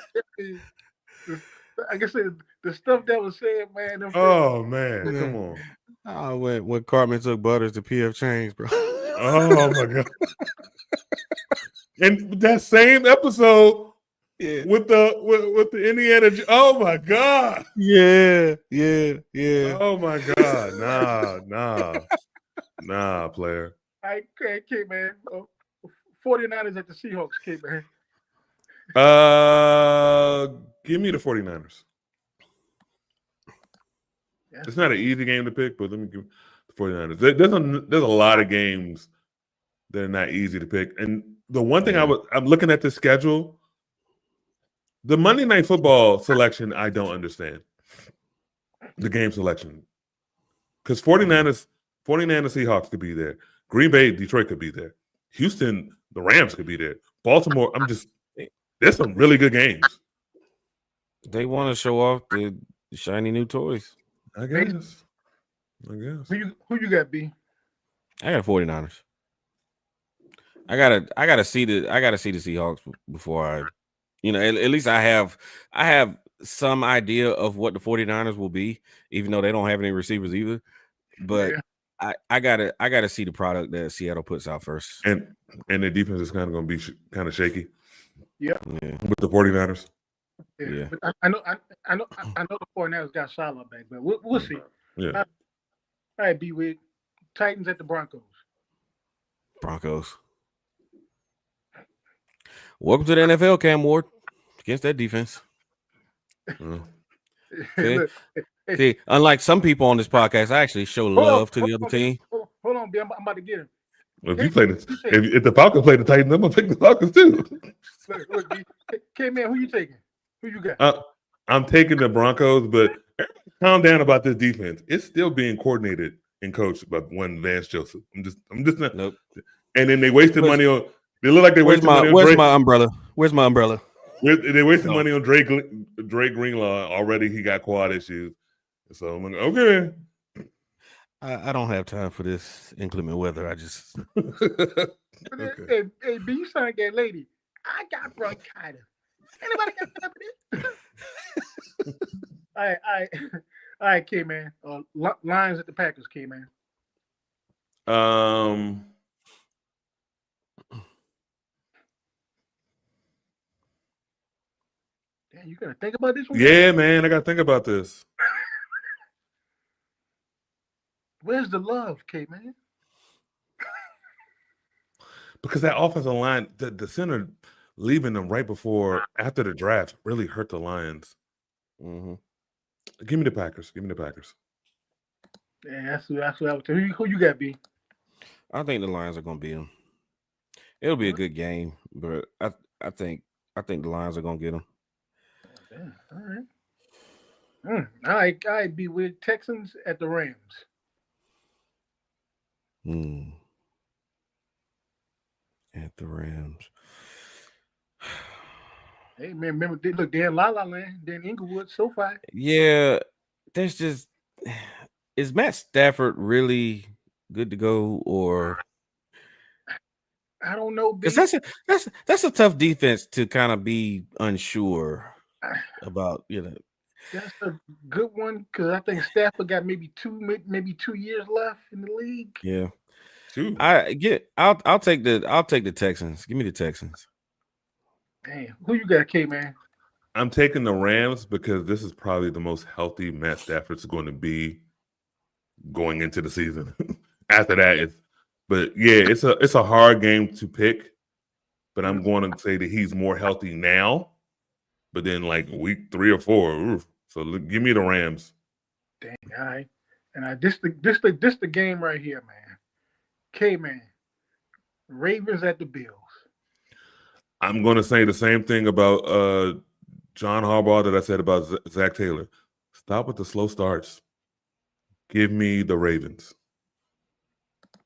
I said, the stuff that was said, man. Oh man, come on. Oh, when Cartman took Butters to PF Chang's, bro. Oh my God. And that same episode with the Indiana. Oh my God. Yeah. Oh my God. Nah, player. I can't, man. 49ers at the Seahawks, kid, man. Give me the 49ers. Yeah. It's not an easy game to pick, but let me give the 49ers. There's a lot of games that are not easy to pick. And the one thing I'm looking at the schedule, the Monday Night Football selection, I don't understand. The game selection. Because 49ers Seahawks could be there. Green Bay, Detroit could be there. Houston, the Rams could be there. Baltimore, there's some really good games. They want to show off the shiny new toys. I guess. Who you got, B? I got 49ers. I gotta see the Seahawks before I, at least I have some idea of what the 49ers will be, even though they don't have any receivers either. But I gotta see the product that Seattle puts out first. And the defense is kind of going to be kind of shaky. Yeah. With the 49ers. Yeah. But I know the 49ers got Salah back, but we'll see. Yeah. All right, B-Wig. Titans at the Broncos. Welcome to the NFL, Cam Ward. Against that defense. See, unlike some people on this podcast, I actually show love to the other team. Hold on, B. I'm about to get him. Well, if the Falcons play the Titans, I'm gonna pick the Falcons too. Look, B. K-Man, who you taking? Who you got? I'm taking the Broncos, but calm down about this defense. It's still being coordinated and coached by one Vance Joseph. I'm just not. Nope. And then they wasted money on. They look like they wasted money on. Where's my umbrella? Where's my umbrella? They wasted money on Drake Greenlaw. Already he got quad issues. So I'm like, okay. I don't have time for this inclement weather. I just. Okay. Hey, B, you sound like that lady. I got bronchitis. Anybody got time for this? All right, K-Man. Lions at the Packers, K-Man. Damn, you gotta think about this one. Yeah, man, I gotta think about this. Where's the love, K-Man? Because that offensive line, the center leaving them right after the draft really hurt the Lions. Mm-hmm. Give me the Packers. Yeah, that's what I was telling you. Who you got, B? I think the Lions are gonna beat them. It'll be a good game, but I think the Lions are gonna get them. All right. I'd be with Texans at the Rams. At the Rams. Hey man, remember look, they're in La La Land, they're in Inglewood, SoFi. Yeah, there's just is Matt Stafford really good to go, or I don't know, because B. that's a tough defense to kind of be unsure about, That's a good one because I think Stafford got maybe 2 years left in the league. Yeah, Two. I'll take the Texans. Give me the Texans. Damn, who you got, K man? I'm taking the Rams because this is probably the most healthy Matt Stafford's going to be going into the season. After that, but yeah, it's a hard game to pick. But I'm going to say that he's more healthy now. But then, like week 3 or 4, oof. So give me the Rams. Dang, all right. And this the game right here, man. K man, Ravens at the Bills. I'm going to say the same thing about John Harbaugh that I said about Zach Taylor. Stop with the slow starts. Give me the Ravens.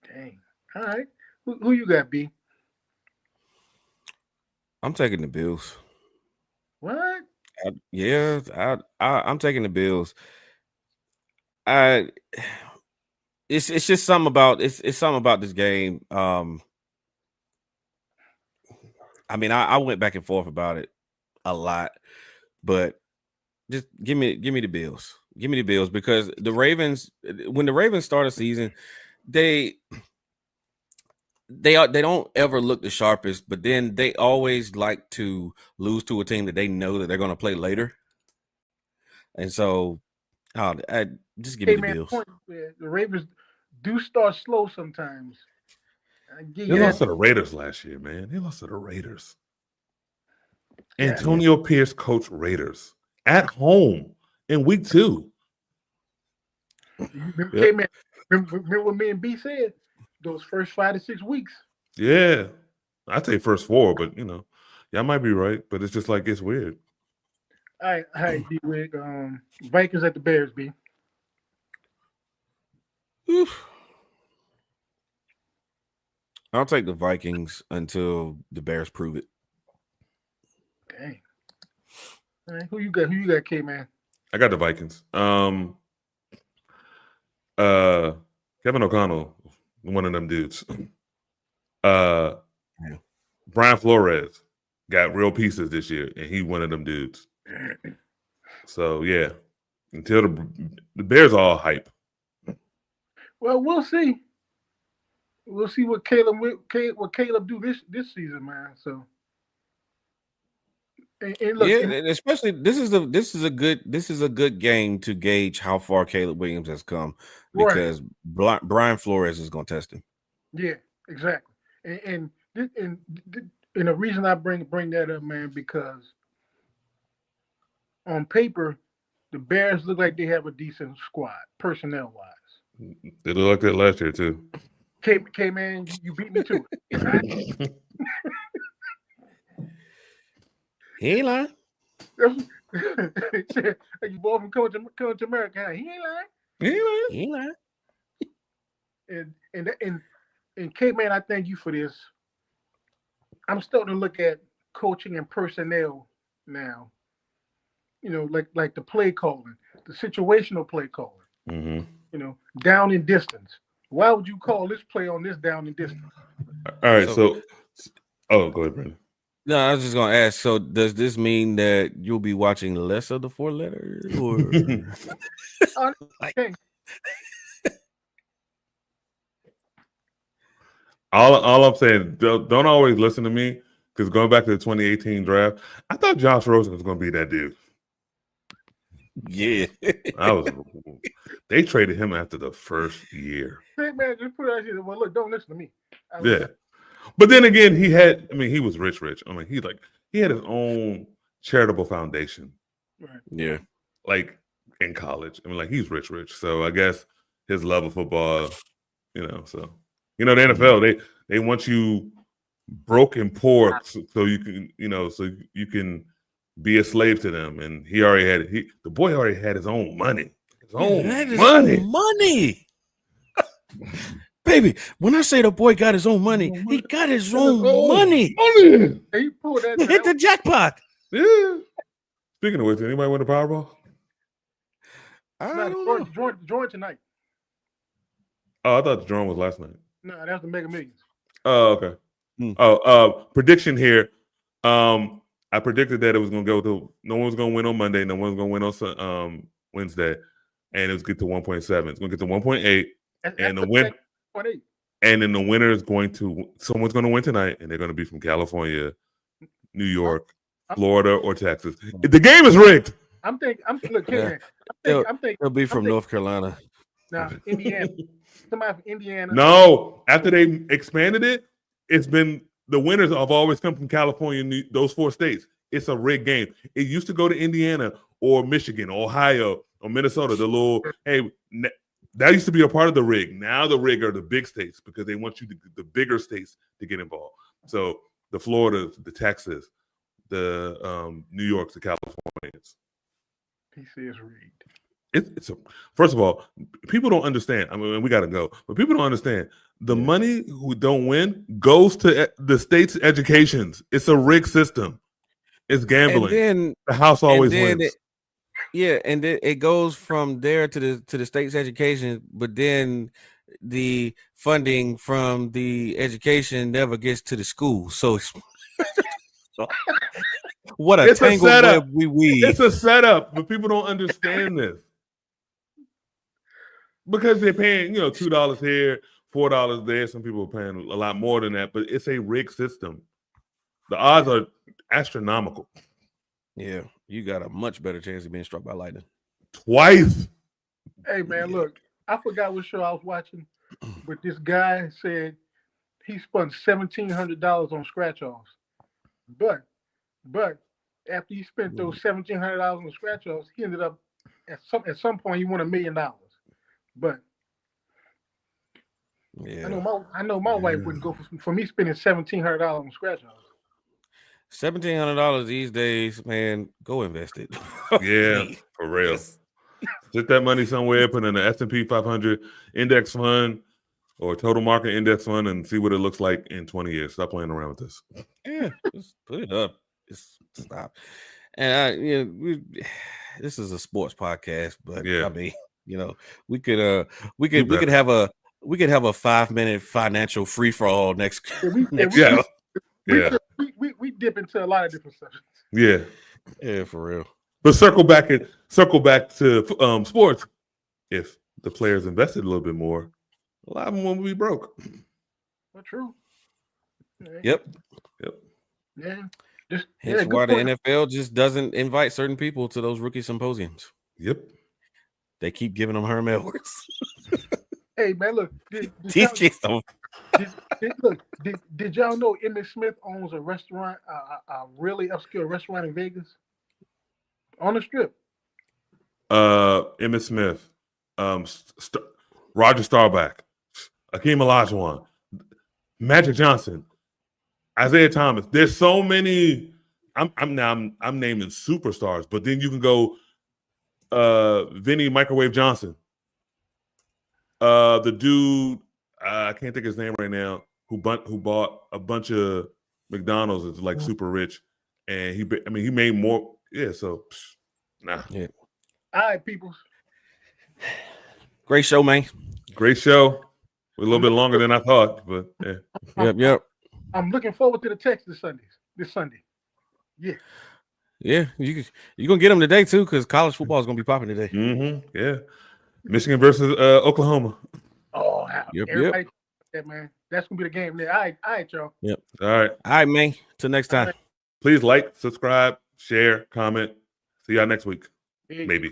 Dang. All right. Who you got, B? I'm taking the Bills. What? I'm taking the Bills. It's just something about it's something about this game. I mean, I went back and forth about it a lot, but just give me the Bills. Give me the Bills because the Ravens, when the Ravens start a season, they don't ever look the sharpest, but then they always like to lose to a team that they know that they're going to play later. And so, just give me the Bills. The Ravens do start slow sometimes. They lost to the Raiders last year, man. They lost to the Raiders. Yeah. Antonio Pierce coached Raiders at home in week 2. Remember what me and B said? Those first 5 to 6 weeks. Yeah. I'd say first 4, but y'all might be right, but it's just like it's weird. All right, D-Wig. Vikings at the Bears, B. Oof. I'll take the Vikings until the Bears prove it. Dang. All right, who you got, K man? I got the Vikings. Kevin O'Connell, one of them dudes. Brian Flores got real pieces this year, and he one of them dudes. So yeah, until the Bears are all hype. Well, we'll see. We'll see what Caleb do this season, man. So, and look, and especially this is a good game to gauge how far Caleb Williams has come because Brian Flores is going to test him. Yeah, exactly. And the reason I bring that up, man, because on paper, the Bears look like they have a decent squad, personnel wise. They look like that last year too. K man, you beat me to it. He ain't lying. You boy from coming to America, he ain't lying. And K man, I thank you for this. I'm starting to look at coaching and personnel now. Like the play calling, the situational play calling. Mm-hmm. Down in distance. Why would you call this play on this down in distance? All right, so go ahead, Brandon. No, I was just gonna ask. So, does this mean that you'll be watching less of the 4 letters, or all I'm saying, don't always listen to me because going back to the 2018 draft, I thought Josh Rosen was going to be that dude. Yeah, They traded him after the first year. Hey man, just put it out here. Well, look, don't listen to me. But then again, he was rich. I mean, he had his own charitable foundation. Right. Yeah. Like in college. I mean, like he's rich. So I guess his love of football, so the NFL, they want you broke and poor so you can be a slave to them. And the boy already had his own money. His own money. Baby, when I say the boy got his own money, he got his own money. He pulled that. Hit the jackpot. Yeah. Speaking of which, anybody win the Powerball? I No, don't know. join tonight. Oh, I thought the drawing was last night. No, that's the Mega Millions. Oh, okay. Prediction here. I predicted that it was going to go to no one was going to win on Monday, no one was going to win on Wednesday, and it was get to 1.7. It's going to get to 1.8, and the win. 1.8. And then the winner is someone's going to win tonight, and they're going to be from California, New York, Florida, or Texas. The game is rigged. I'm thinking. They'll be from North Carolina. Now, Indiana. Somebody from Indiana. No, after they expanded it, it's been the winners have always come from California, those 4 states. It's a rigged game. It used to go to Indiana or Michigan, Ohio, or Minnesota. That used to be a part of the rig. Now the rig are the big states because they want the bigger states to get involved. So the Florida, the Texas, the New York, the Californians. He says rigged. First of all, people don't understand. I mean, we got to go, but people don't understand. The money who don't win goes to the state's educations. It's a rigged system. It's gambling. And then the house always wins. And then it goes from there to the state's education, but then the funding from the education never gets to the school. So what a tangled web we weave. It's a setup, but people don't understand this. Because they're paying, $2 here, $4 there. Some people are paying a lot more than that, but it's a rigged system. The odds are astronomical. Yeah, you got a much better chance of being struck by lightning. Twice. Hey, man, look, I forgot what show I was watching, but this guy said he spent $1,700 on scratch-offs. But after he spent those $1,700 on scratch-offs, he ended up, at some point, he won $1 million. But yeah, I know my wife wouldn't go for me spending $1,700 on scratch-offs. $1,700 these days, man. Go invest it. Yeah, for real. Put that money somewhere, put in an S&P 500 index fund or total market index fund, and see what it looks like in 20 years. Stop playing around with this. Yeah, just put it up. Just stop. And this is a sports podcast, but I mean, we could have a 5-minute financial free for all next. We dip into a lot of different subjects. Yeah, for real. But circle back to sports. If the players invested a little bit more, a lot of them won't be broke. Well, true. Yep. Yeah. That's why the NFL just doesn't invite certain people to those rookie symposiums. Yep. They keep giving them Herm Edwards. Hey, man, look. Did y'all know Emmitt Smith owns a restaurant, a really obscure restaurant in Vegas? On the Strip. Emmitt Smith, Roger Staubach, Akeem Olajuwon, Magic Johnson, Isaiah Thomas. There's so many. I'm naming superstars, but then you can go Vinny Microwave Johnson. The dude, I can't think of his name right now, who bought a bunch of McDonald's, is like super rich, and he made more. Yeah, so nah. Yeah. All right, people. Great show, man. Great show. We're a little bit longer than I thought, but yeah. Yep. I'm looking forward to the text this Sunday. Yeah. Yeah, you're gonna get them today too, because college football is gonna be popping today. Mm-hmm. Yeah. Michigan versus Oklahoma. Oh, everybody, yep. Man. That's gonna be the game there. All right, y'all. Yep. All right, man. Till next time. Please like, subscribe, share, comment. See y'all next week. Maybe.